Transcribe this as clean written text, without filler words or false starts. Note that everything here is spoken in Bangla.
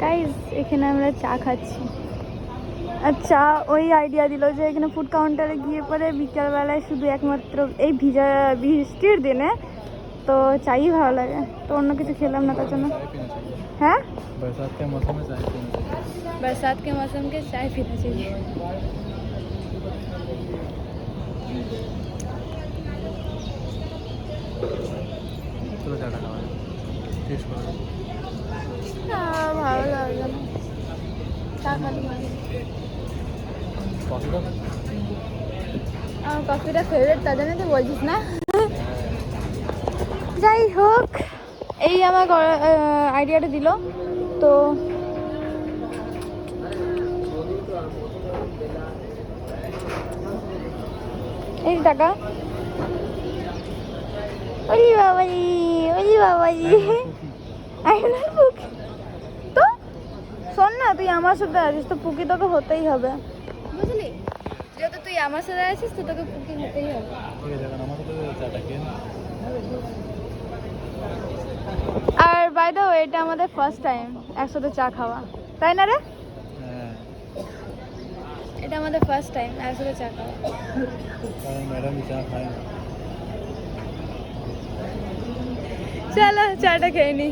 গাইস এখানে আমরা চা খাচ্ছি। আচ্ছা, ওই আইডিয়া দিল যে এখানে ফুড কাউন্টারে গিয়ে পরে বিকালবেলায় শুধু একমাত্র এই বৃষ্টির দিনে তো চাই ভালো লাগে, তো অন্য কিছু খেলাম না তার জন্য। হ্যাঁ, बरसात के मौसम में चाय पीना चाहिए। बरसात के मौसम के चाय पीना चाहिए। चलो चाटा खावा टेस्ट करो। ভালো লাগে না চা খালি মানে। कॉफी का আমার কফিটা ফেভারিট, তার জন্য তো বলছিস না। যাই হোক, এই আমার আইডিয়াটা দিল তো এই টাকা। ওলি বাবাজি, ওলি বাবাজি, তো শোন না, তুই আমার সাথে আছিস তো পুকি তোকে হতেই হবে, বুঝলি? যেহেতু তুই আমার সাথে আছিস তো তোকে পুকি হতেই হবে। ओके देखो नमस्ते तो चाटा के আর বাই দ্য ওয়ে, এটা আমাদের ফার্স্ট টাইম একসাথে চা খাওয়া, তাই না রে? এটা আমাদের ফার্স্ট টাইম একসাথে চা খাওয়া। मैडम चाय खाए চলো চাটা খেয়ে নি।